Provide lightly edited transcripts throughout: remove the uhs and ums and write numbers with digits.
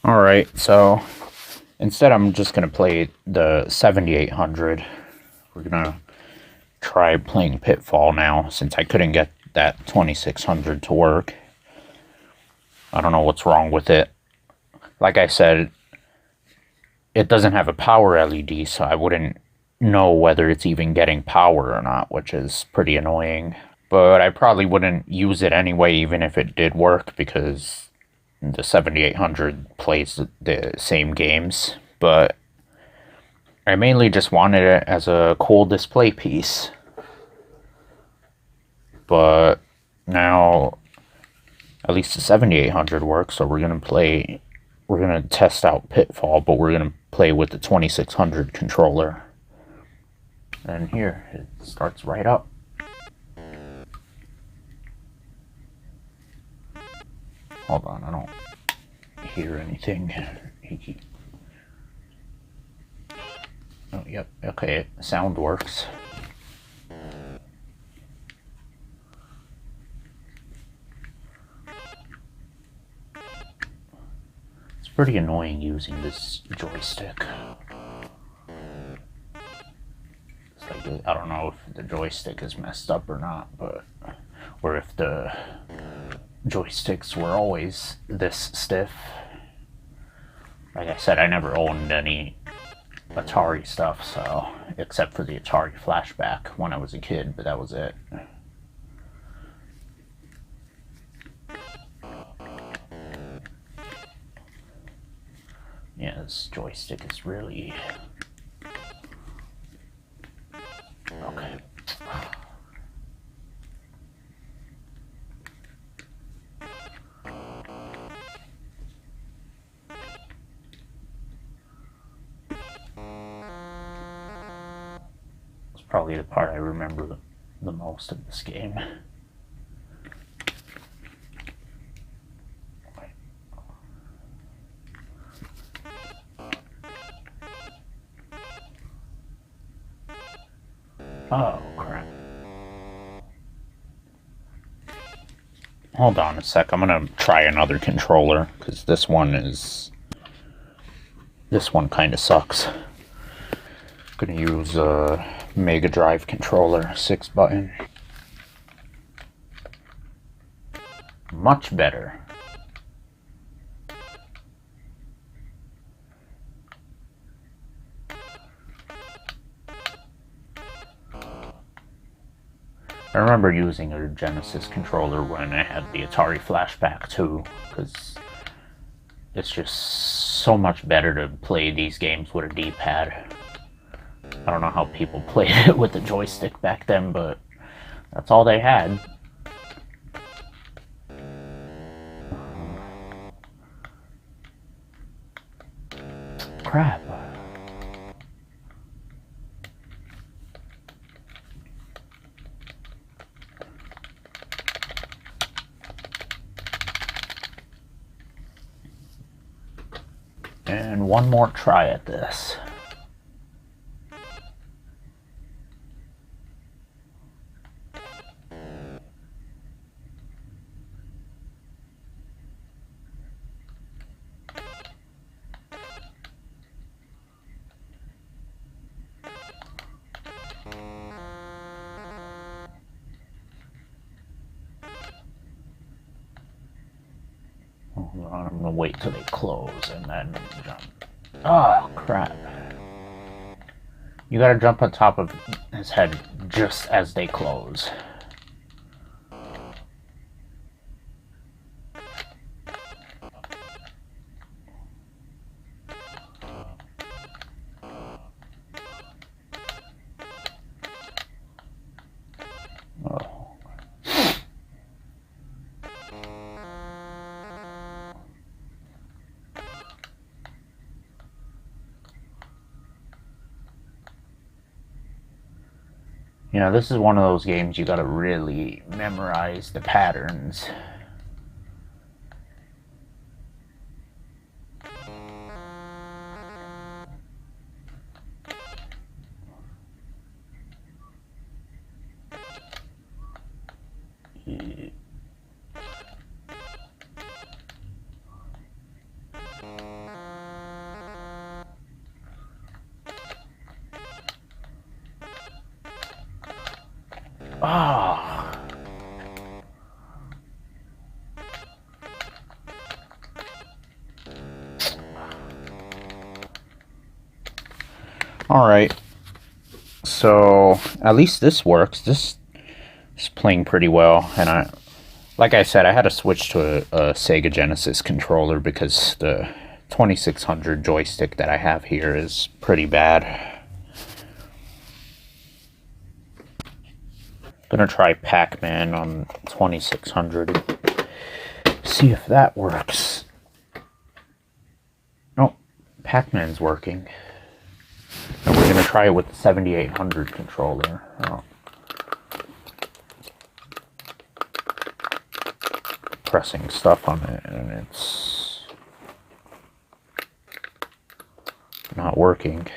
Alright, so instead I'm just going to play the 7800. We're going to try playing Pitfall now, since I couldn't get that 2600 to work. I don't know what's wrong with it. Like I said, it doesn't have a power LED, so I wouldn't know whether it's even getting power or not, which is pretty annoying. But I probably wouldn't use it anyway, even if it did work, because the 7800 plays the same games. But I mainly just wanted it as a cool display piece. But now at least the 7800 works, so we're gonna test out Pitfall, but we're gonna play with the 2600 controller. And here, it starts right up. Hold on, I don't hear anything. Oh, yep, okay, sound works. It's pretty annoying using this joystick. It's like, I don't know if the joystick is messed up or not, but or if the joysticks were always this stiff. Like I said, I never owned any Atari stuff, so except for the Atari Flashback when I was a kid, but that was it. Yeah, this joystick is really okay. It's probably the part I remember the most of this game. Oh, crap. Hold on a sec, I'm gonna try another controller, because this one kind of sucks. I'm gonna use a Mega Drive controller, 6 button. Much better. I remember using a Genesis controller when I had the Atari Flashback too, because it's just so much better to play these games with a D-pad. I don't know how people played it with the joystick back then, but that's all they had. Crap. And one more try at this. I'm gonna wait till they close and then jump. Oh, crap. You gotta jump on top of his head just as they close. Oh. You know, this is one of those games you gotta really memorize the patterns. Ah. Alright. So, at least this works. This is playing pretty well. And like I said, I had to switch to a Sega Genesis controller because the 2600 joystick that I have here is pretty bad. Gonna try Pac-Man on 2600. See if that works. Oh, Pac-Man's working. And we're gonna try it with the 7800 controller. Oh. Pressing stuff on it and it's not working.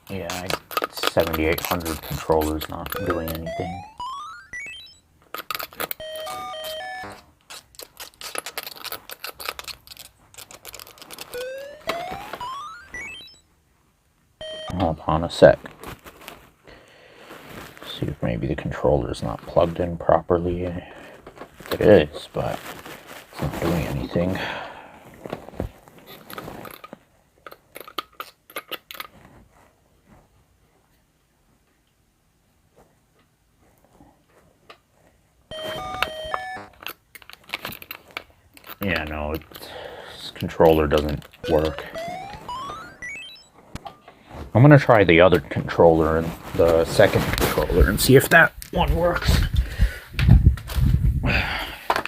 Yeah, 7800 controller's not doing anything. Hold on a sec. See if maybe the controller's not plugged in properly. It is, but it's not doing anything. Yeah, no, this controller doesn't work. I'm gonna try the other controller and the second controller and see if that one works.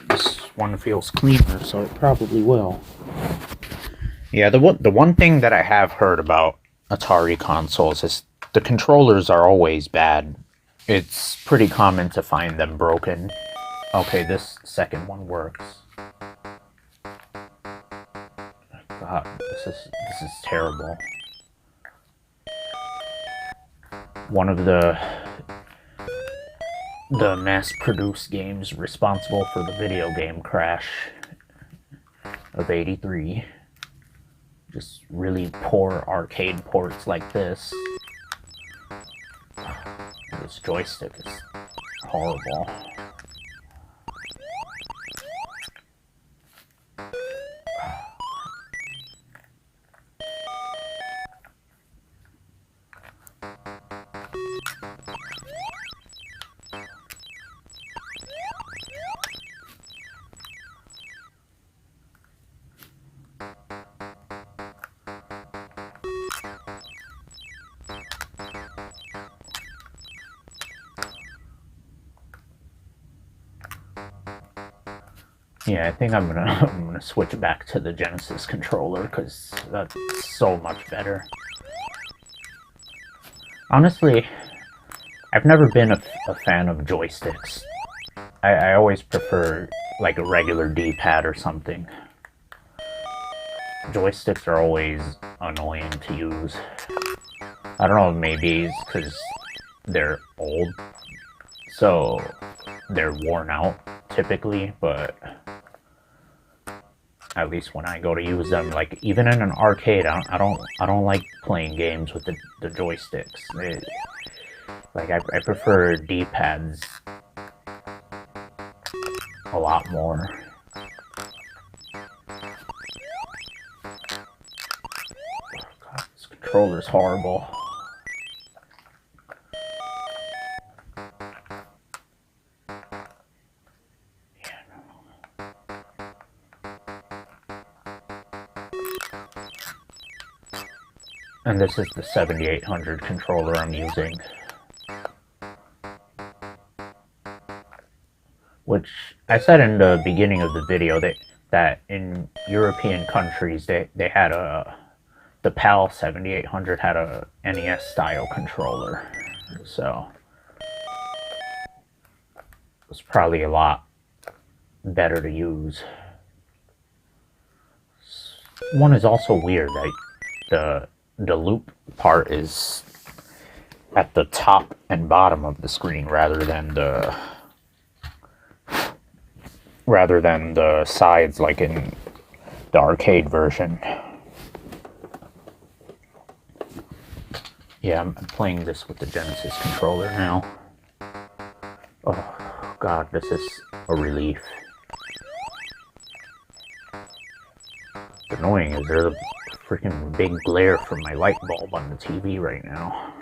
This one feels cleaner, so it probably will. Yeah, the one thing that I have heard about Atari consoles is the controllers are always bad. It's pretty common to find them broken. Okay, this second one works. God, this is terrible. One of the mass-produced games responsible for the video game crash of '83. Just really poor arcade ports like this. This joystick is horrible. Yeah, I think I'm gonna switch back to the Genesis controller because that's so much better. Honestly, I've never been a fan of joysticks. I always prefer like a regular D-pad or something. Joysticks are always annoying to use. I don't know, maybe it's because they're old, so they're worn out typically, but at least when I go to use them, like even in an arcade, I don't like playing games with the joysticks. Like I prefer D-pads a lot more. God, this controller's horrible. And this is the 7800 controller I'm using. Which I said in the beginning of the video that in European countries they had the PAL 7800 had a NES style controller. So it's probably a lot better to use. One is also weird that the loop part is at the top and bottom of the screen rather than rather than the sides like in the arcade version. Yeah, I'm playing this with the Genesis controller now. Oh god, this is a relief. What's annoying is there's a freaking big glare from my light bulb on the TV right now.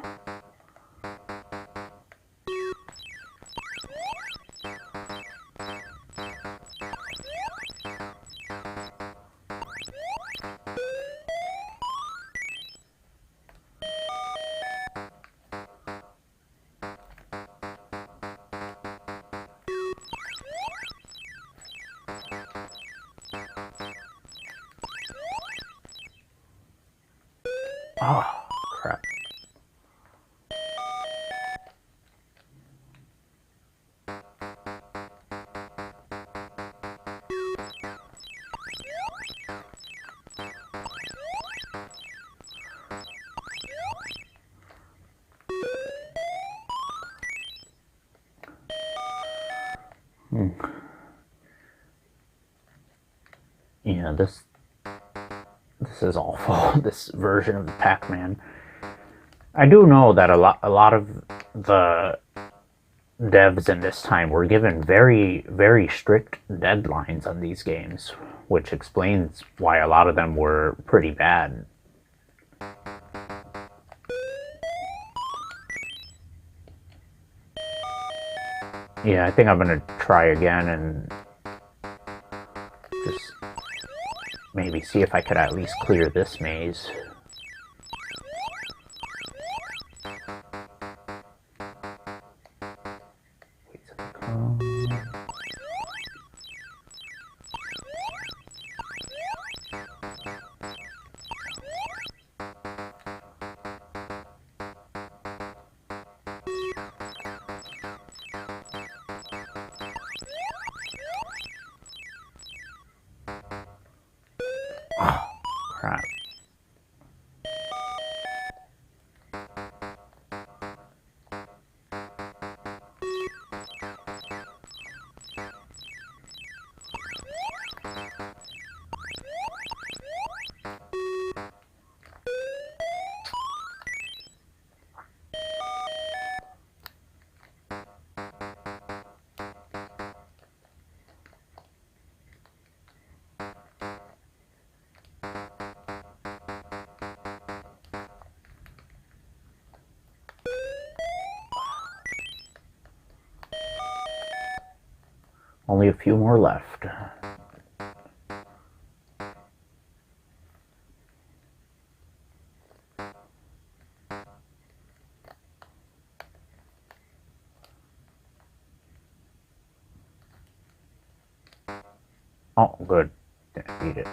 Oh, crap. Yeah, this is awful. This version of the Pac-Man. I do know that a lot of the devs in this time were given very, very strict deadlines on these games, which explains why a lot of them were pretty bad. Yeah, I think I'm gonna try again and just maybe see if I could at least clear this maze. Oh, crap. Only a few more left. Oh, good. Didn't beat it.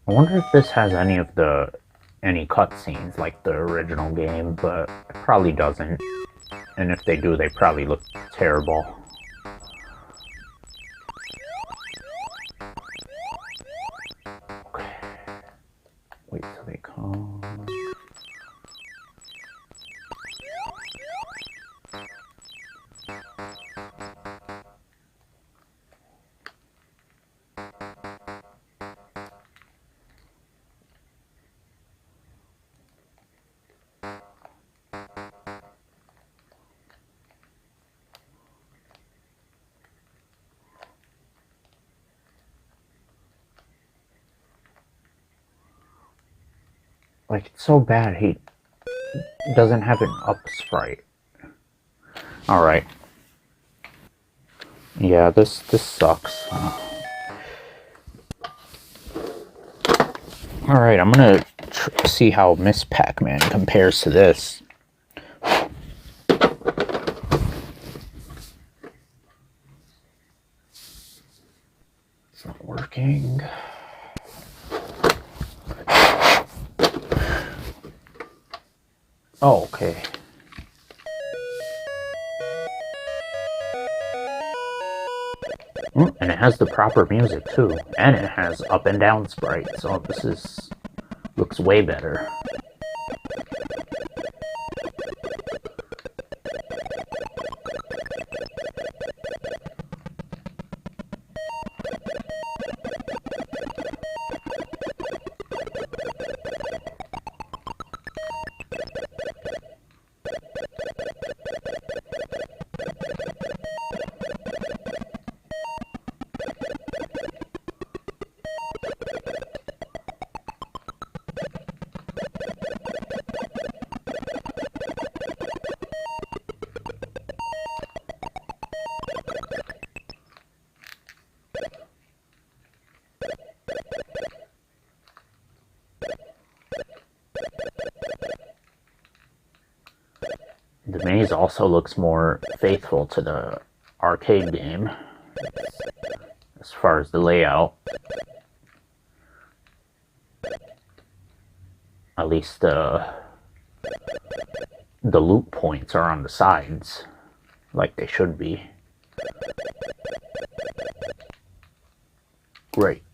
I wonder if this has any cutscenes like the original game, but it probably doesn't. And if they do, they probably look terrible. Okay. Wait till they come. Like, it's so bad he doesn't have an up sprite. Alright. Yeah, this sucks. Alright, I'm gonna see how Miss Pac-Man compares to this. working. Oh, okay. And it has the proper music too, and it has up and down sprites. So this looks way better. The maze also looks more faithful to the arcade game as far as the layout. At least the loop points are on the sides, like they should be. Great.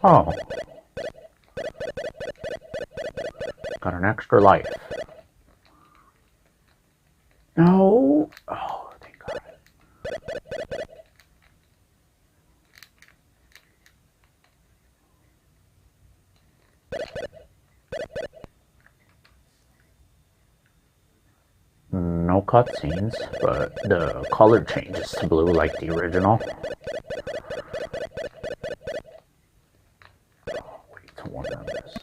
Oh. Got an extra life. No. Oh, thank God. No cutscenes, but the color changes to blue like the original. Wait to warn them this.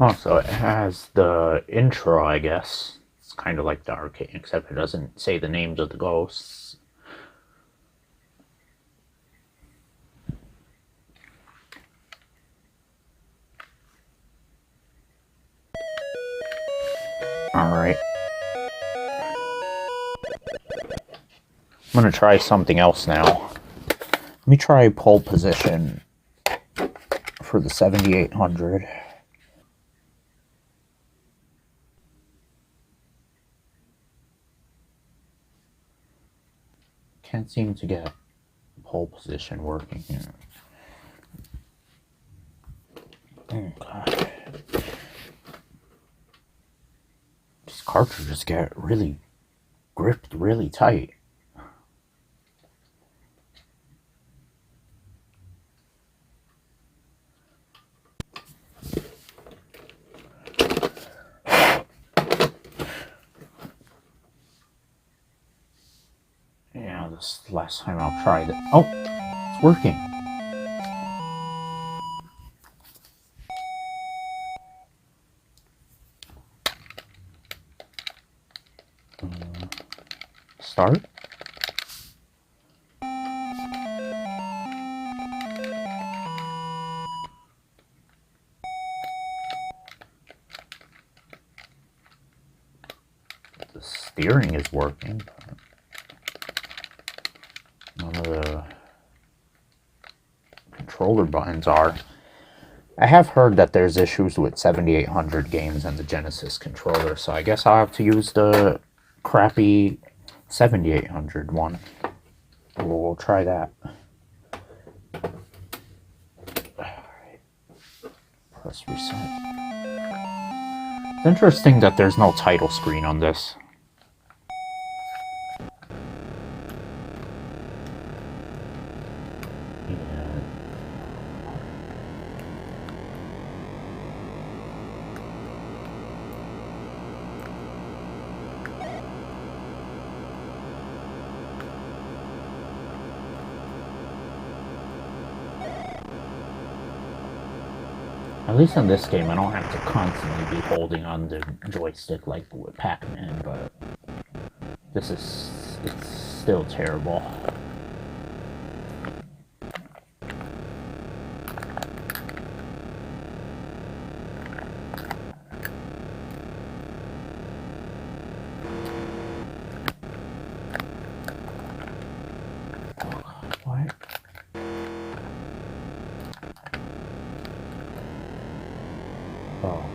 Oh, so it has the intro, I guess. It's kind of like the arcade, except it doesn't say the names of the ghosts. Alright. I'm gonna try something else now. Let me try pole position for the 7800. Can't seem to get pole position working here. Oh god. These cartridges get really gripped really tight. Yeah, this last time I'll try that. Oh, it's working. Start. The steering is working. None of the controller buttons are. I have heard that there's issues with 7800 games and the Genesis controller, so I guess I'll have to use the crappy 7800 one. We'll try that. Alright. Press reset. It's interesting that there's no title screen on this. At least in this game, I don't have to constantly be holding on the joystick like with Pac-Man, but it's still terrible. What? Oh,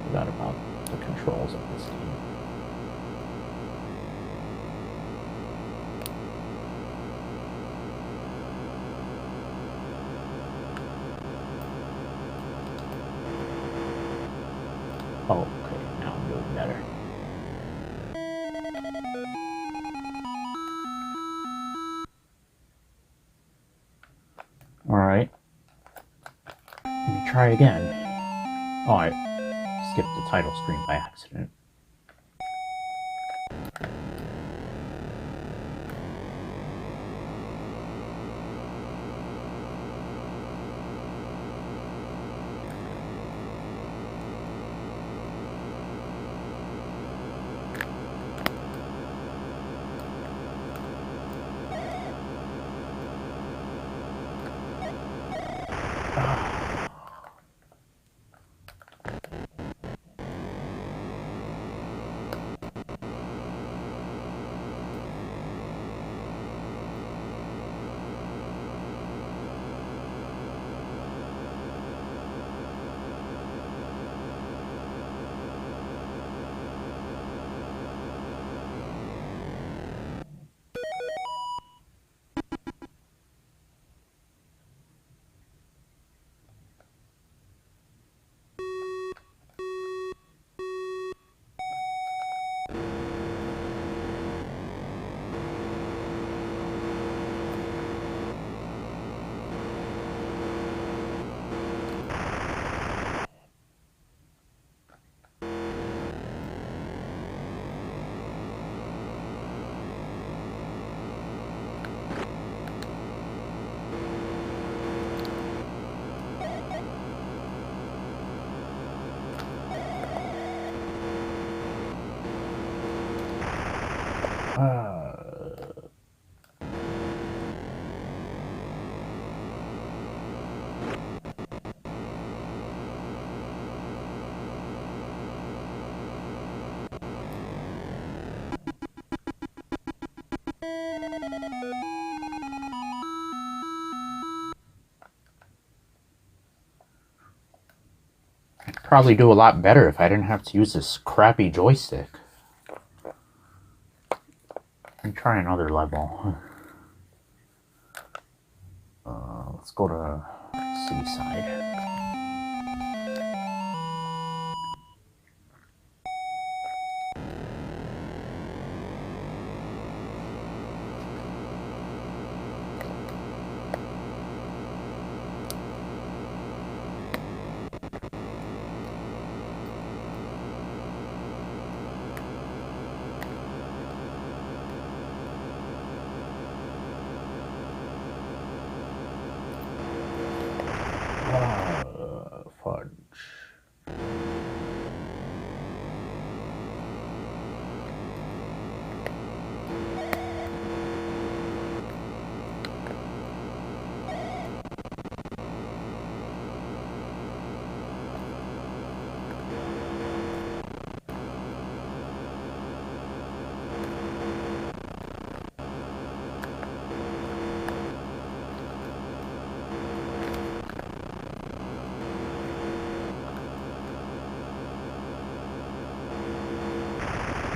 forgot about the controls of this game. Oh, okay, now I'm doing better. Alright. Let me try again. Oh, I skipped the title screen by accident. I'd probably do a lot better if I didn't have to use this crappy joystick. Let me try another level. Let's go to Seaside. Fudge.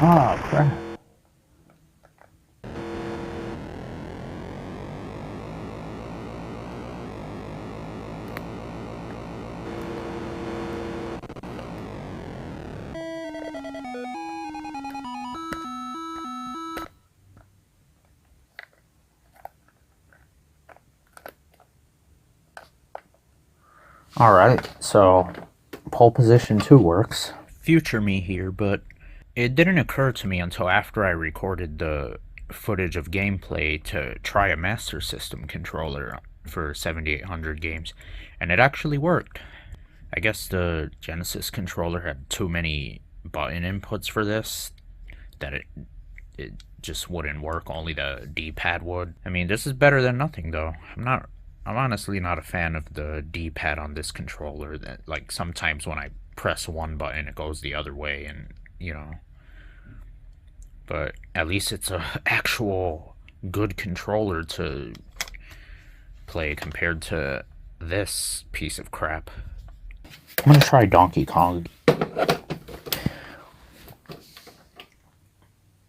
Oh, crap. Alright, so pole position 2 works. Future me here, but it didn't occur to me until after I recorded the footage of gameplay to try a Master System controller for 7800 games, and it actually worked. I guess the Genesis controller had too many button inputs for this, that it just wouldn't work, only the D-pad would. I mean, this is better than nothing though. I'm honestly not a fan of the D-pad on this controller. That, like, sometimes when I press one button it goes the other way, and you know. But at least it's a actual good controller to play compared to this piece of crap. I'm gonna try Donkey Kong.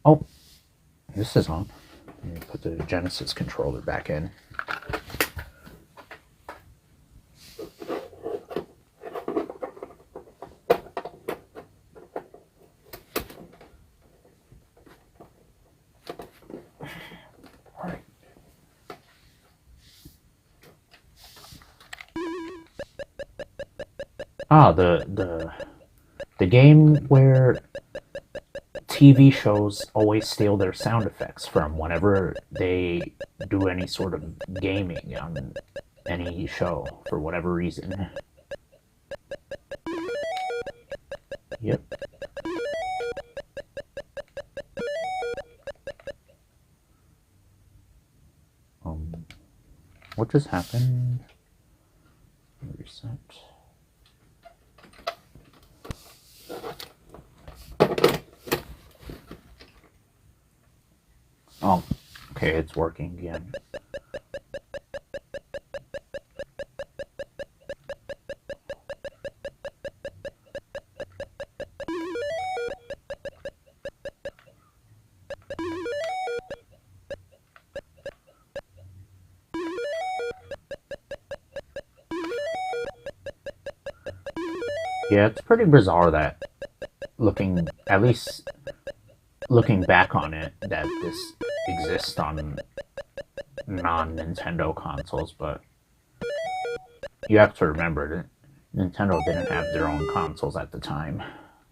Oh, this is on. Let me put the Genesis controller back in. Ah, the game where TV shows always steal their sound effects from whenever they do any sort of gaming on any show for whatever reason. Yep. What just happened? Reset. Oh, okay, it's working again. Yeah, it's pretty bizarre that at least looking back on it, that this exists on non-Nintendo consoles, but you have to remember that Nintendo didn't have their own consoles at the time,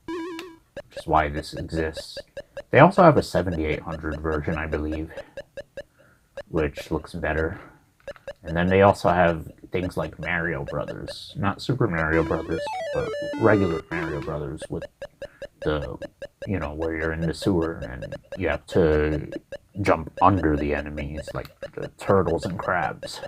which is why this exists. They also have a 7800 version, I believe, which looks better. And then they also have things like Mario Brothers. Not Super Mario Brothers, but regular Mario Brothers with the you know, where you're in the sewer and you have to jump under the enemies, like the turtles and crabs.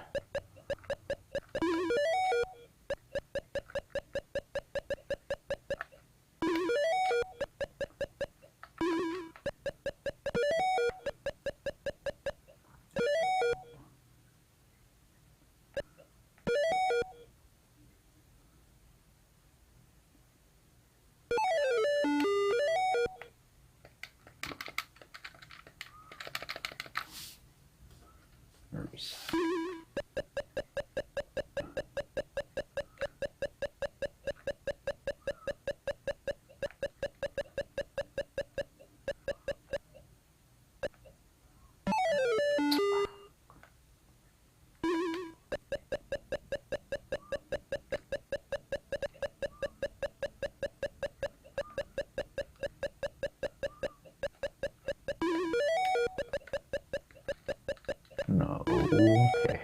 No, okay.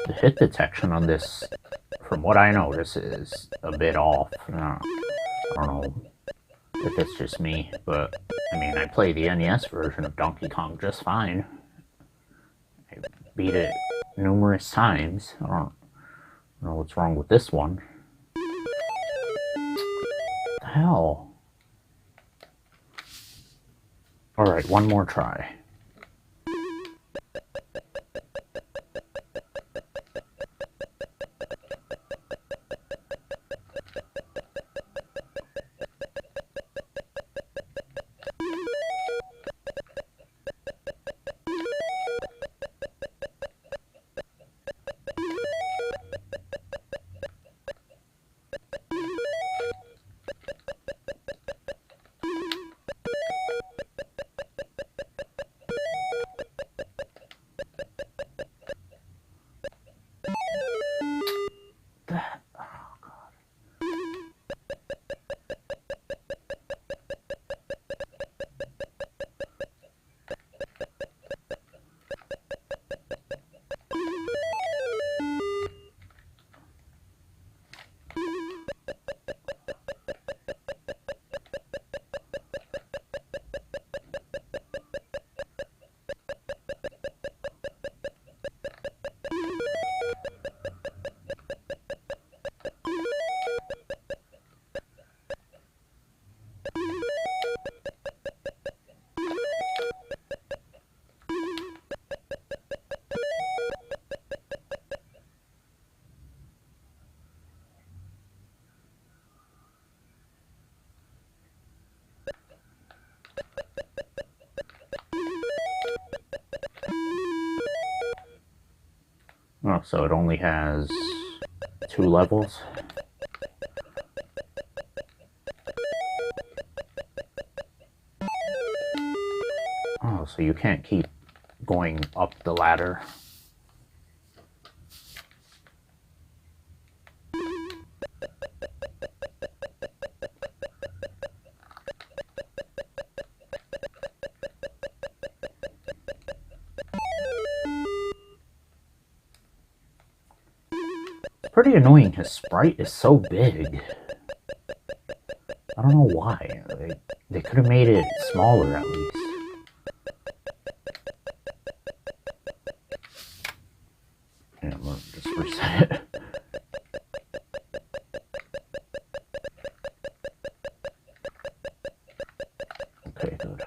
The hit detection on this, from what I notice, is a bit off. I don't know if it's just me, but I mean, I play the NES version of Donkey Kong just fine. I beat it numerous times. I don't know what's wrong with this one. What the hell? Alright, one more try. Oh, so it only has 2 levels? Oh, so you can't keep going up the ladder. Pretty annoying, his sprite is so big. I don't know why. They could have made it smaller at least. Yeah, I'm gonna just reset it. Okay, good.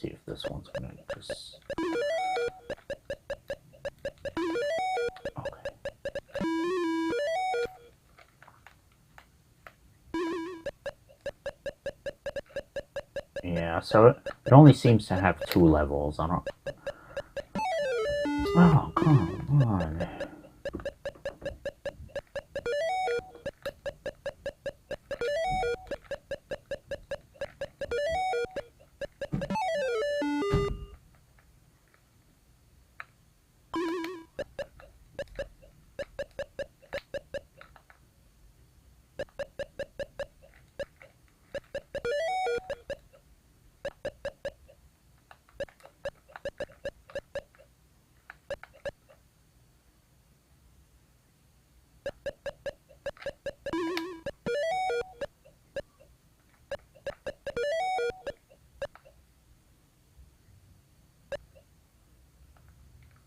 see if this one's gonna just... Okay. Yeah, so it only seems to have 2 levels. I don't... Oh, come on.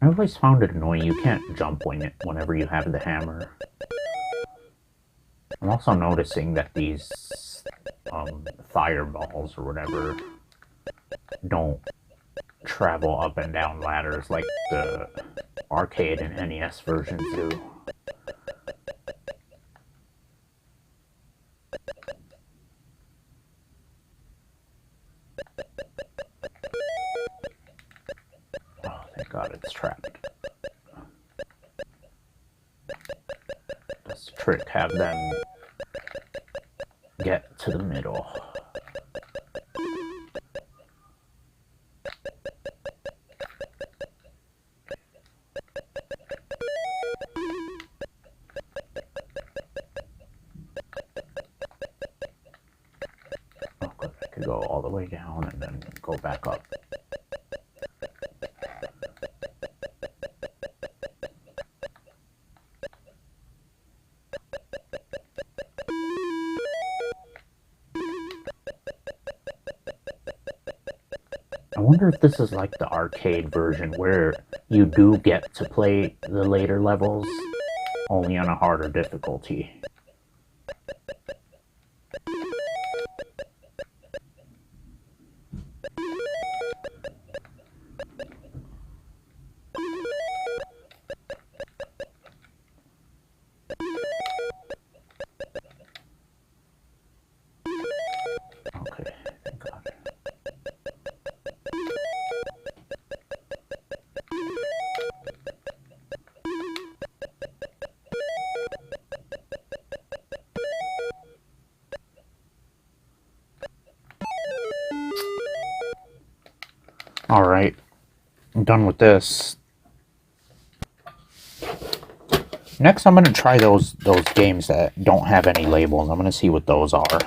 I always found it annoying you can't jump whenever you have the hammer. I'm also noticing that these fireballs or whatever don't travel up and down ladders like the arcade and NES versions do. Oh, thank God it's trapped. This trick have them get to the middle. Oh, good. I could go all the way down and then go back up. I wonder if this is like the arcade version where you do get to play the later levels, only on a harder difficulty. Okay, thank God. Alright, I'm done with this. Next, I'm going to try those games that don't have any labels. I'm going to see what those are.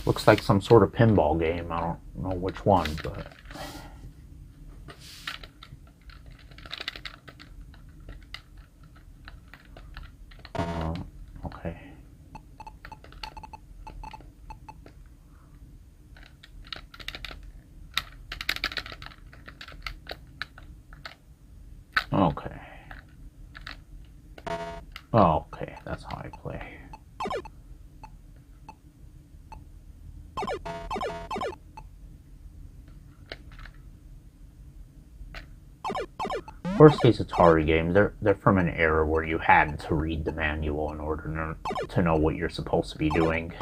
Looks like some sort of pinball game. I don't know which one, but... okay. Okay. Oh, okay, that's how I play. Of course, these Atari games, they're from an era where you had to read the manual in order to know what you're supposed to be doing.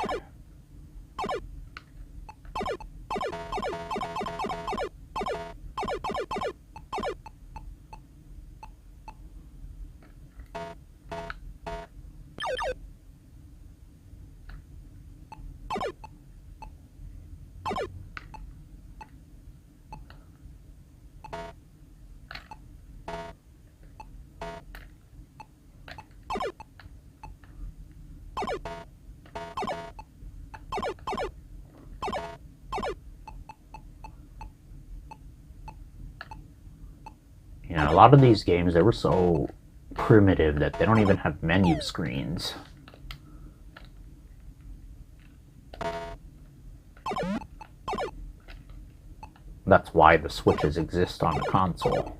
You know, a lot of these games, they were so primitive that they don't even have menu screens. That's why the Switches exist on the console.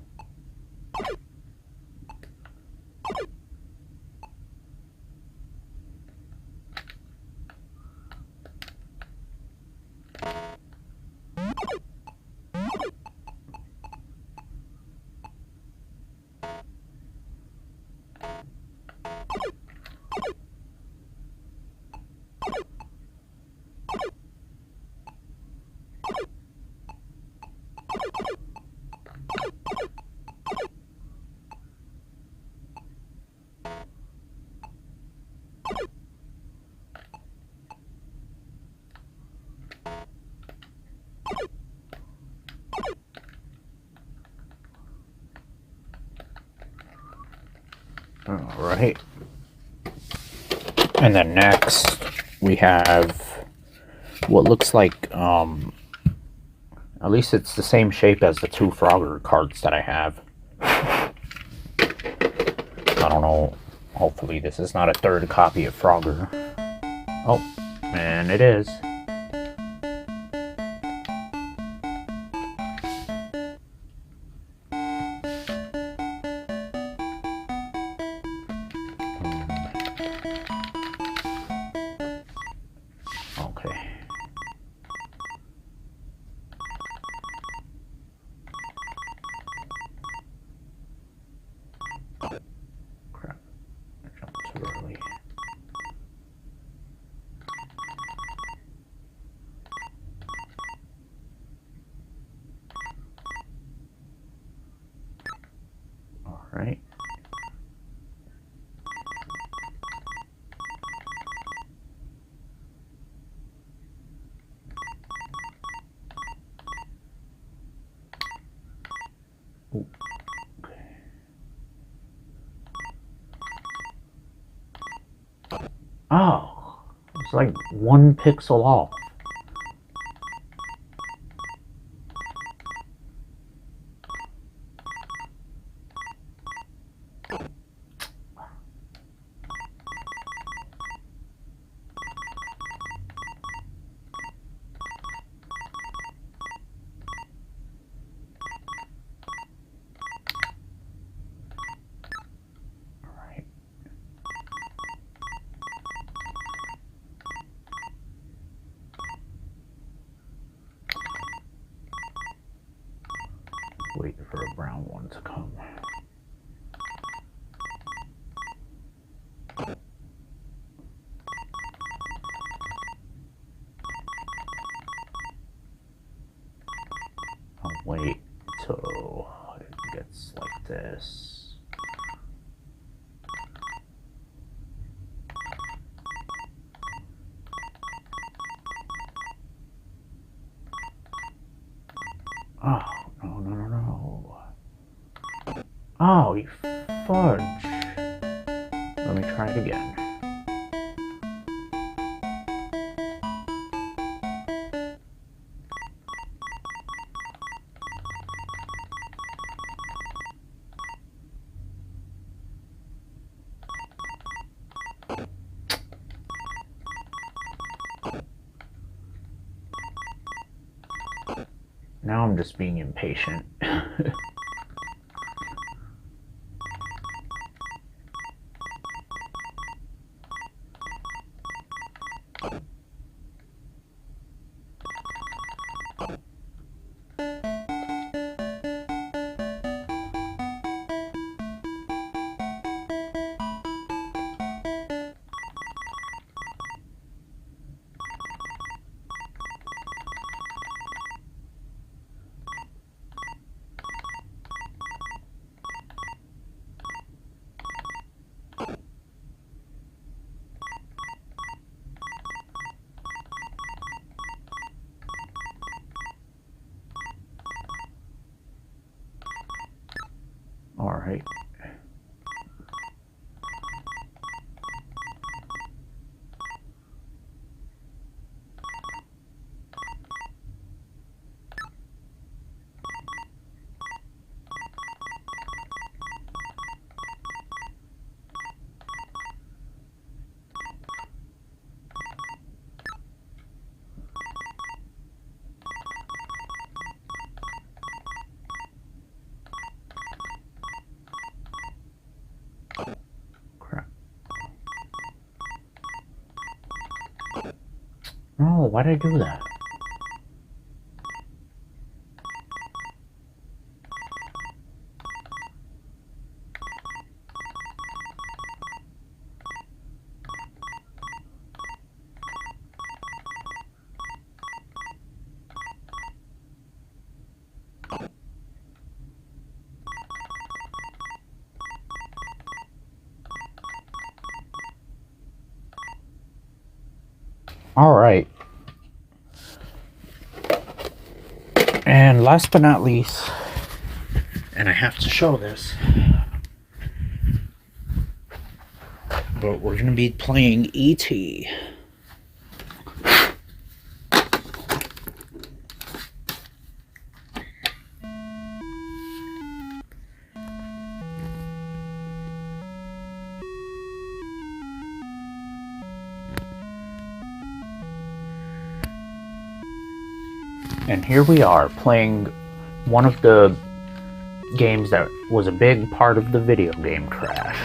Alright. And then next, we have what looks like, at least it's the same shape as the two Frogger cards that I have. I don't know. Hopefully this is not a third copy of Frogger. Oh, and it is. Okay. Crap. I jumped too early. All right. Ooh. Okay. Oh, it's like 1 pixel off. Wait for a brown one to come. I'll wait till it gets like this. Oh, no, no, no, no. Oh, you fudge. Let me try it again. Now I'm just being impatient. All right. Oh, why did I do that? All right. And last but not least, and I have to show this, But we're gonna be playing E.T. And here we are playing one of the games that was a big part of the video game crash.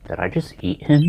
Did I just eat him?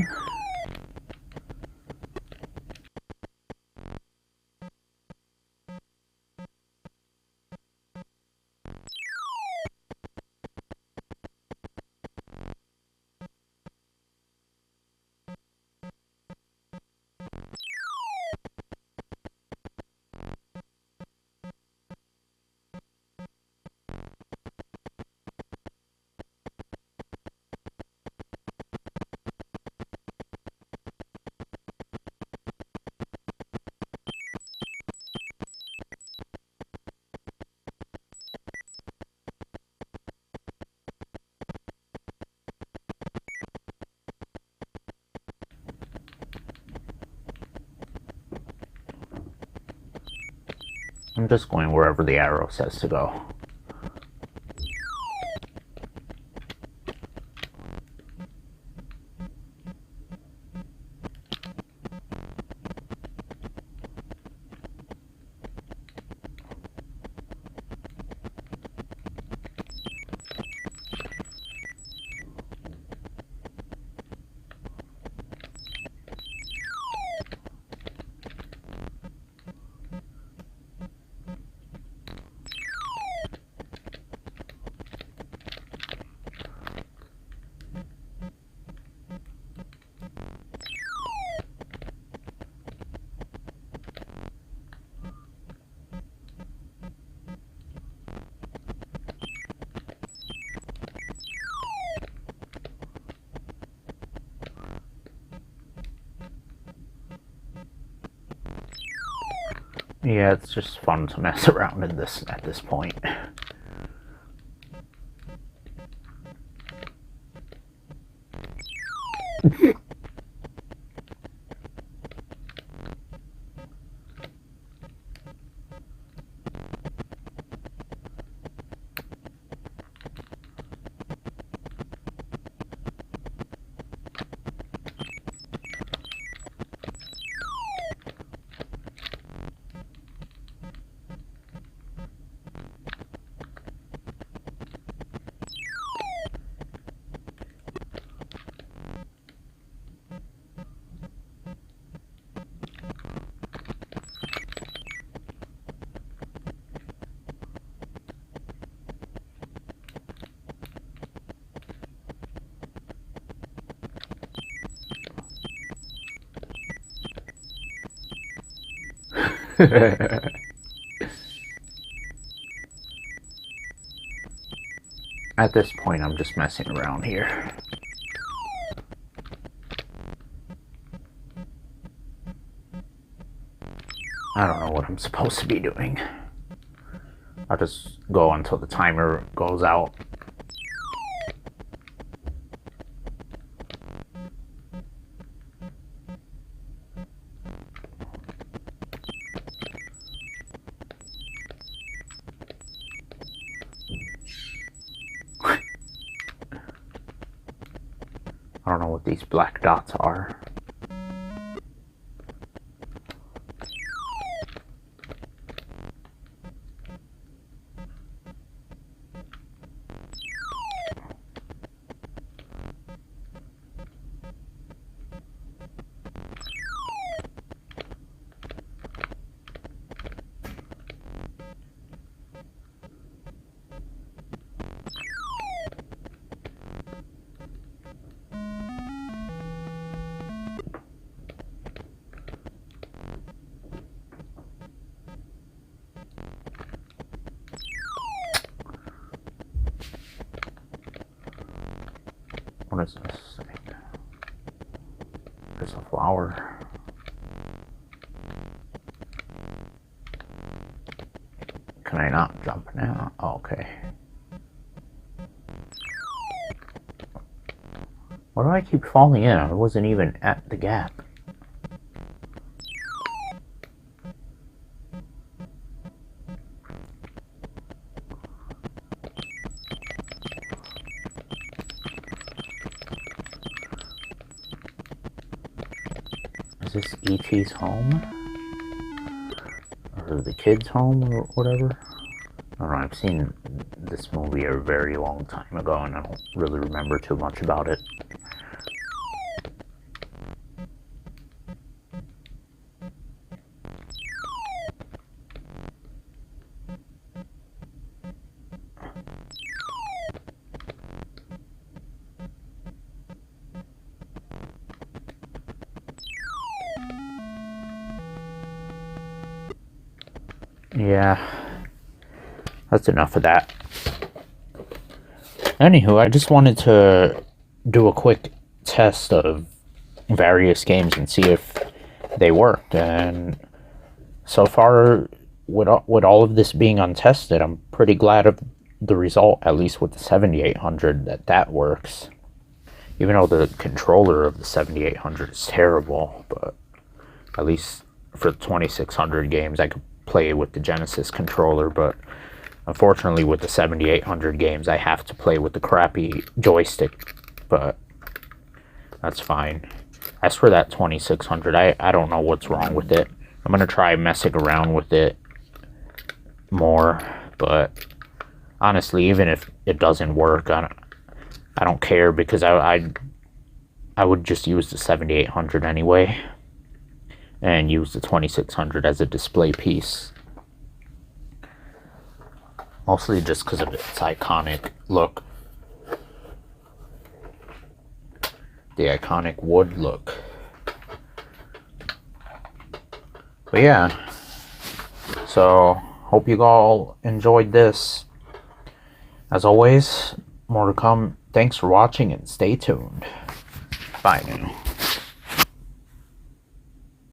I'm just going wherever the arrow says to go. Yeah, it's just fun to mess around in this at this point. At this point, I'm just messing around here. I don't know what I'm supposed to be doing. I'll just go until the timer goes out. I don't know what these black dots are. What is this? There's a flower. Can I not jump now? Oh, okay. Why do I keep falling in? I wasn't even at the gap. Is this E.T.'s home? Or the kid's home or whatever? I don't know, I've seen this movie a very long time ago and I don't really remember too much about it. Yeah, that's enough of that. Anywho, I just wanted to do a quick test of various games and see if they worked. And so far, with all of this being untested, I'm pretty glad of the result, at least with the 7800, that works. Even though the controller of the 7800 is terrible, but at least for the 2600 games, I could play with the Genesis controller, but unfortunately with the 7800 games I have to play with the crappy joystick, but that's fine. As for that 2600, I don't know what's wrong with it. I'm gonna try messing around with it more, but honestly, even if it doesn't work, I don't care, because I would just use the 7800 anyway and use the 2600 as a display piece. Mostly just because of its iconic look. The iconic wood look. But yeah. So, hope you all enjoyed this. As always, more to come. Thanks for watching and stay tuned. Bye now.